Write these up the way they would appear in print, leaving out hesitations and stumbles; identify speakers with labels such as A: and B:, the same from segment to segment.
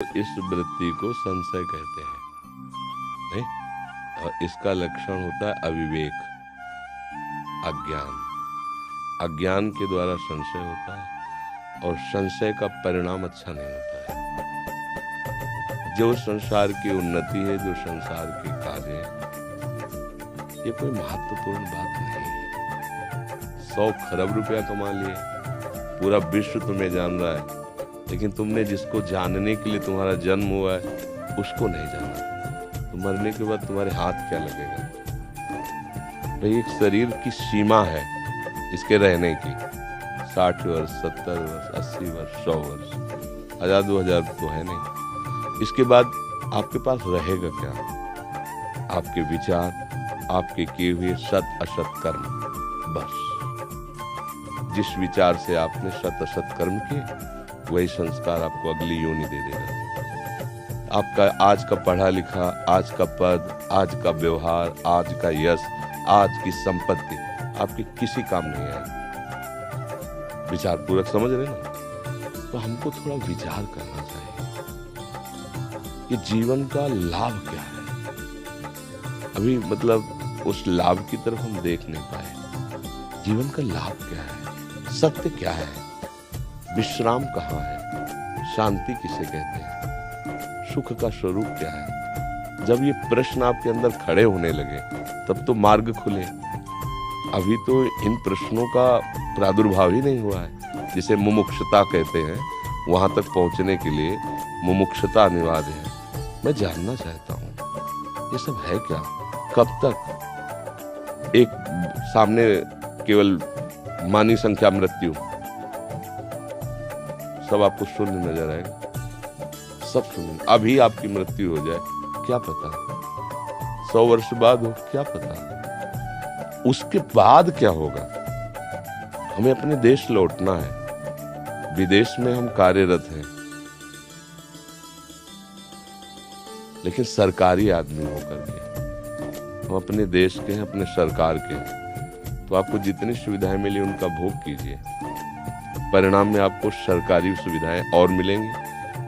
A: इस वृत्ति को संशय कहते हैं, नहीं? और इसका लक्षण होता है अविवेक, अज्ञान। अज्ञान के द्वारा संशय होता है और संशय का परिणाम अच्छा नहीं होता है। जो संसार की उन्नति है, जो संसार के कार्य है, ये कोई महत्वपूर्ण बात नहीं है। 100 खरब रुपया कमा लिए, पूरा विश्व तुम्हें जान रहा है, लेकिन तुमने जिसको जानने के लिए तुम्हारा जन्म हुआ है उसको नहीं जाना। तो मरने के बाद तुम्हारे हाथ क्या लगेगा? भाई, एक शरीर की सीमा है इसके रहने की, 60 वर्ष, 70 वर्ष, 80 वर्ष, 100 वर्ष, 1000 2000 तो है नहीं। इसके बाद आपके पास रहेगा क्या? आपके विचार, आपके किए हुए सत असत कर्म, बस। जिस विचार से आपने सत असत कर्म किए, वही संस्कार आपको अगली योनि दे देगा। आपका आज का पढ़ा लिखा, आज का पद, आज का व्यवहार, आज का यश, आज की संपत्ति आपके किसी काम नहीं आएगी। विचार पूर्वक समझ रहे ना? तो हमको थोड़ा विचार करना चाहिए कि जीवन का लाभ क्या है। अभी मतलब उस लाभ की तरफ हम देख नहीं पाए। जीवन का लाभ क्या है? सत्य क्या है? विश्राम कहाँ है? शांति किसे कहते हैं? सुख का स्वरूप क्या है? जब ये प्रश्न आपके अंदर खड़े होने लगे तब तो मार्ग खुले। अभी तो इन प्रश्नों का प्रादुर्भाव ही नहीं हुआ है। जिसे मुमुक्षुता कहते हैं, वहां तक पहुंचने के लिए मुमुक्षुता अनिवार्य है। मैं जानना चाहता हूं ये सब है क्या? कब तक? एक सामने केवल मानी संख्या मृत्यु, सब आपको शून्य नजर आएगा, सब शून्य। अभी आपकी मृत्यु हो जाए, क्या पता? 100 वर्ष बाद हो, क्या पता? उसके बाद क्या होगा? हमें अपने देश लौटना है। विदेश में हम कार्यरत हैं, लेकिन सरकारी आदमी होकर के हम अपने देश के हैं, अपने सरकार के हैं। तो आपको जितनी सुविधाएं मिली उनका भोग कीजिए। परिणाम में आपको सरकारी सुविधाएं और मिलेंगी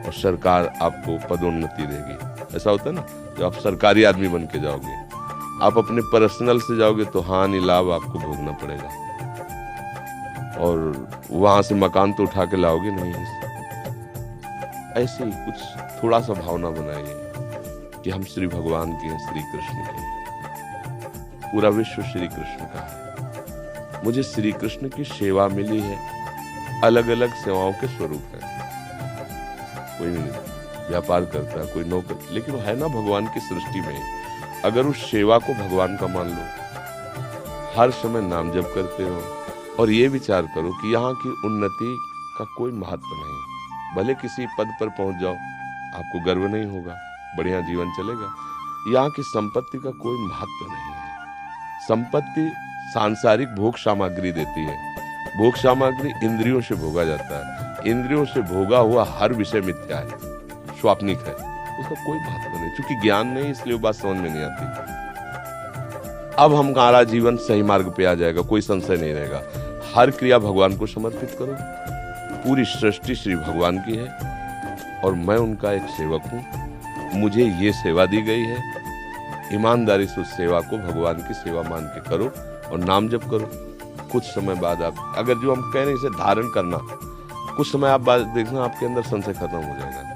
A: और सरकार आपको पदोन्नति देगी। ऐसा होता है ना, जब आप सरकारी आदमी बन के जाओगे, आप अपने पर्सनल से जाओगे तो हानि लाभ आपको भोगना पड़ेगा। और वहां से मकान तो उठा के लाओगे नहीं। ऐसे ही कुछ थोड़ा सा भावना बनाइए कि हम श्री भगवान के हैं, श्री कृष्ण के हैं। पूरा विश्व श्री कृष्ण का है। मुझे श्री कृष्ण की सेवा मिली है। अलग अलग सेवाओं के स्वरूप है। कोई व्यापार करता है, कोई नौकर, लेकिन वो है ना भगवान की सृष्टि में। अगर उस सेवा को भगवान का मान लो, हर समय नाम जप करते हो और ये विचार करो कि यहाँ की उन्नति का कोई महत्व नहीं। भले किसी पद पर पहुंच जाओ, आपको गर्व नहीं होगा, बढ़िया जीवन चलेगा। यहाँ की संपत्ति का कोई महत्व नहीं है। संपत्ति सांसारिक भोग सामग्री देती है। भोग सामग्री इंद्रियों से भोगा जाता है। इंद्रियों से भोगा हुआ हर विषय मिथ्या है, स्वाप्निक है, उसका कोई महत्व नहीं। क्योंकि ज्ञान नहीं, इसलिए वो बात समझ में नहीं आती। अब हमारा जीवन सही मार्ग पे आ जाएगा, कोई संशय नहीं रहेगा। हर क्रिया भगवान को समर्पित करो। पूरी सृष्टि श्री भगवान की है और मैं उनका एक सेवक हूँ। मुझे ये सेवा दी गई है। ईमानदारी से उस सेवा को भगवान की सेवा मान के करो और नाम जप करो। कुछ समय बाद आप, अगर जो हम कह रहे हैं इसे धारण करना, कुछ समय आप बाद देखना आपके अंदर संशय खत्म हो जाएगा।